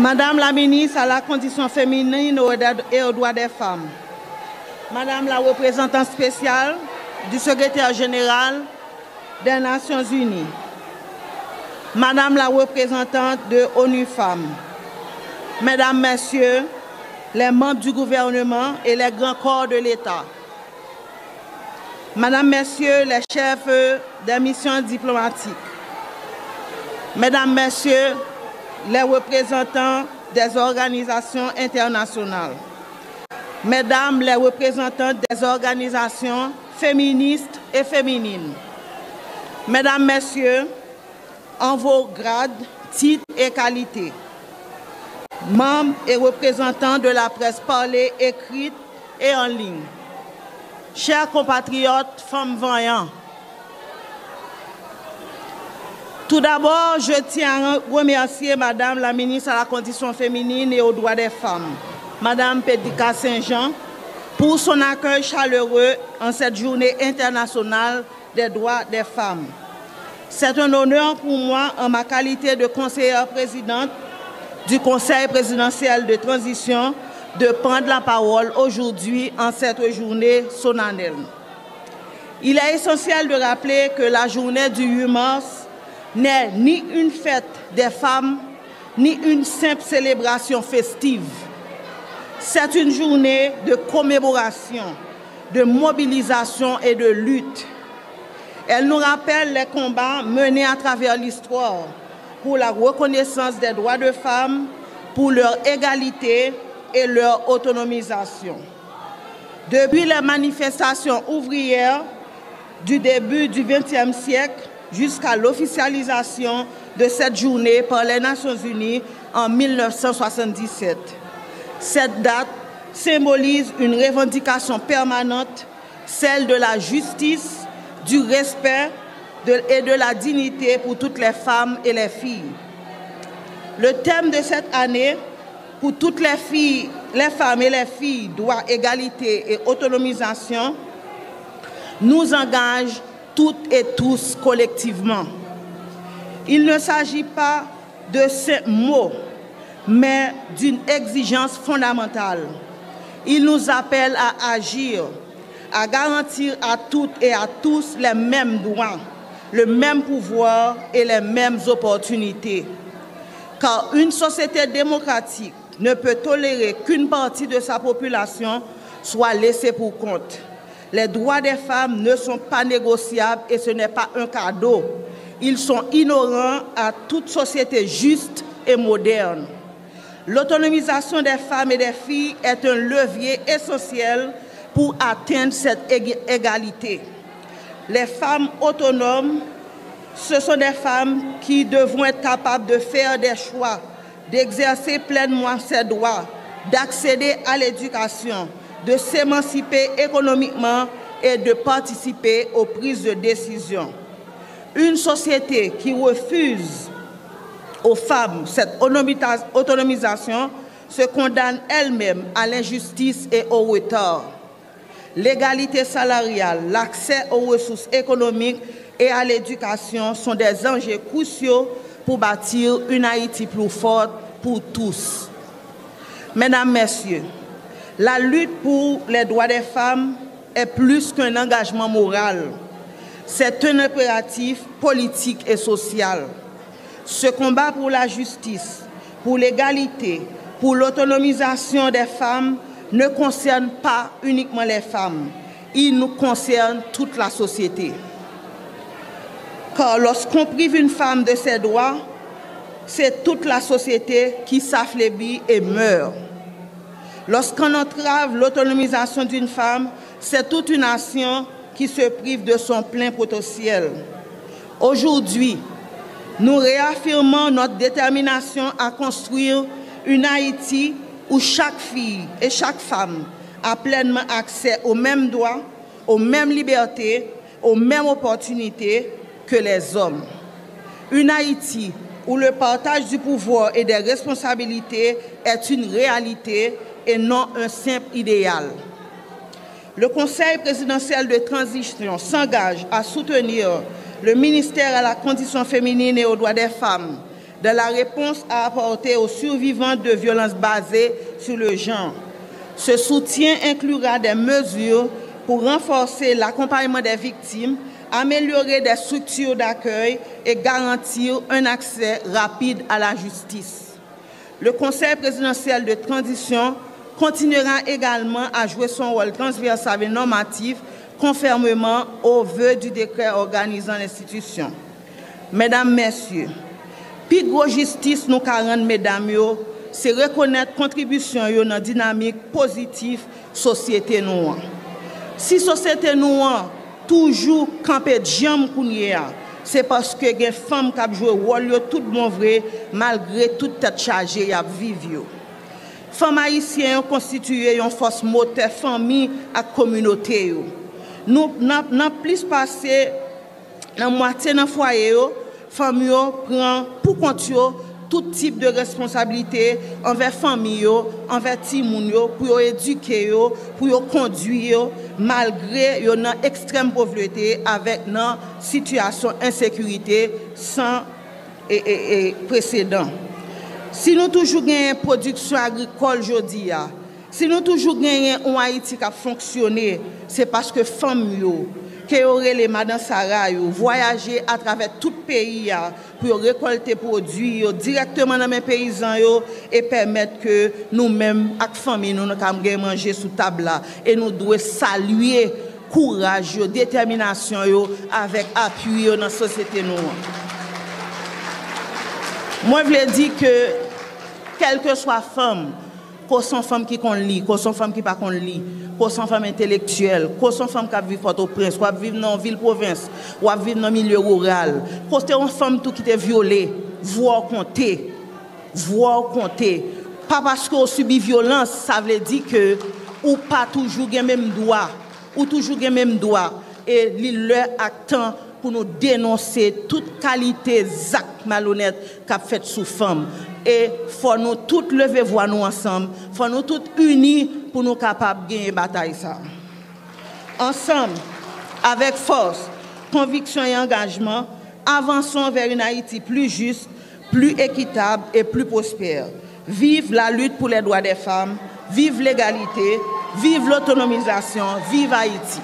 Madame la ministre à la condition féminine et aux droits des femmes, Madame la représentante spéciale du secrétaire général des Nations Unies, Madame la représentante de ONU Femmes, Mesdames, Messieurs, les membres du gouvernement et les grands corps de l'État, Mesdames, Messieurs, les chefs des missions diplomatiques, Mesdames, Messieurs, les représentants des organisations internationales, Mesdames les représentantes des organisations féministes et féminines, Mesdames, Messieurs, en vos grades, titres et qualités, membres et représentants de la presse parlée, écrite et en ligne, chers compatriotes, femmes voyantes, tout d'abord, je tiens à remercier Madame la ministre à la condition féminine et aux droits des femmes, Madame Pédika Saint-Jean, pour son accueil chaleureux en cette journée internationale des droits des femmes. C'est un honneur pour moi, en ma qualité de conseillère présidente du Conseil présidentiel de transition, de prendre la parole aujourd'hui en cette journée solennelle. Il est essentiel de rappeler que la journée du 8 mars n'est ni une fête des femmes, ni une simple célébration festive. C'est une journée de commémoration, de mobilisation et de lutte. Elle nous rappelle les combats menés à travers l'histoire pour la reconnaissance des droits de femmes, pour leur égalité et leur autonomisation. Depuis les manifestations ouvrières du début du XXe siècle, jusqu'à l'officialisation de cette journée par les Nations Unies en 1977. Cette date symbolise une revendication permanente, celle de la justice, du respect et de la dignité pour toutes les femmes et les filles. Le thème de cette année, pour toutes les femmes et les filles, droit, égalité et autonomisation, nous engage toutes et tous collectivement. Il ne s'agit pas de simples mots, mais d'une exigence fondamentale. Il nous appelle à agir, à garantir à toutes et à tous les mêmes droits, le même pouvoir et les mêmes opportunités. Car une société démocratique ne peut tolérer qu'une partie de sa population soit laissée pour compte. Les droits des femmes ne sont pas négociables et ce n'est pas un cadeau. Ils sont inhérents à toute société juste et moderne. L'autonomisation des femmes et des filles est un levier essentiel pour atteindre cette égalité. Les femmes autonomes, ce sont des femmes qui devront être capables de faire des choix, d'exercer pleinement ses droits, d'accéder à l'éducation, de s'émanciper économiquement et de participer aux prises de décision. Une société qui refuse aux femmes cette autonomisation se condamne elle-même à l'injustice et au retard. L'égalité salariale, l'accès aux ressources économiques et à l'éducation sont des enjeux cruciaux pour bâtir une Haïti plus forte pour tous. Mesdames, Messieurs, la lutte pour les droits des femmes est plus qu'un engagement moral. C'est un impératif politique et social. Ce combat pour la justice, pour l'égalité, pour l'autonomisation des femmes ne concerne pas uniquement les femmes. Il nous concerne toute la société. Car lorsqu'on prive une femme de ses droits, c'est toute la société qui s'affaiblit et meurt. Lorsqu'on entrave l'autonomisation d'une femme, c'est toute une nation qui se prive de son plein potentiel. Aujourd'hui, nous réaffirmons notre détermination à construire une Haïti où chaque fille et chaque femme a pleinement accès aux mêmes droits, aux mêmes libertés, aux mêmes opportunités que les hommes. Une Haïti où le partage du pouvoir et des responsabilités est une réalité et non un simple idéal. Le Conseil présidentiel de transition s'engage à soutenir le ministère à la condition féminine et aux droits des femmes, de la réponse à apporter aux survivants de violences basées sur le genre. Ce soutien inclura des mesures pour renforcer l'accompagnement des victimes, améliorer des structures d'accueil et garantir un accès rapide à la justice. Le Conseil présidentiel de transition continuera également à jouer son rôle transversal et normatif conformément aux vœux du décret organisant l'institution. Mesdames, Messieurs, plus gros justice nous rendre, mesdames, c'est reconnaître contribution dans la dynamique positive société nous. Si société nous toujours campé de jambes c'est parce que les femmes qui jouent rôle tout bon vrai malgré toute tête chargée y a vivre. Femmes haïtiennes constituent une force moteur famille et communauté. Nous n'avons plus passé la moitié dans foyer, famille prend pour compte tout type de responsabilité envers famille, envers timoun pour éduquer, pour conduire malgré une extrême pauvreté avec une situation d'insécurité sans précédent. Si nous toujours gagnons production agricole aujourd'hui, si nous toujours gagnons un Haïti qui a fonctionné, c'est parce que femmes qui auraient les Madame Sarah voyager à travers tout le pays pour récolter produits directement dans mes paysans et permettre que nous-mêmes, avec famille, nous puissions manger sous table et nous devons saluer courage, détermination avec appui dans la société. Moi, je veux dire que, quelle que soit la femme, qu'on soit femme qui lit, qu'on soit femme qui pas lit, qu'on soit femme intellectuelle, qu'on soit femme qui vit Port-au-Prince, qu'on vit dans ville province, ou vit dans milieu rural, qu'on soit une femme qui est violée, voir compter. Pas parce qu'on subit violence, ça veut dire que ou pas toujours les mêmes droits, ou toujours les mêmes droits, et leur attend pour nous dénoncer toute qualité d'actes malhonnêtes qu'a fait sous femme. Et il faut nous tous lever voix nous ensemble, il faut nous tous unis pour nous capables de gagner la bataille. Ensemble, avec force, conviction et engagement, avançons vers une Haïti plus juste, plus équitable et plus prospère. Vive la lutte pour les droits des femmes, vive l'égalité, vive l'autonomisation, vive Haïti.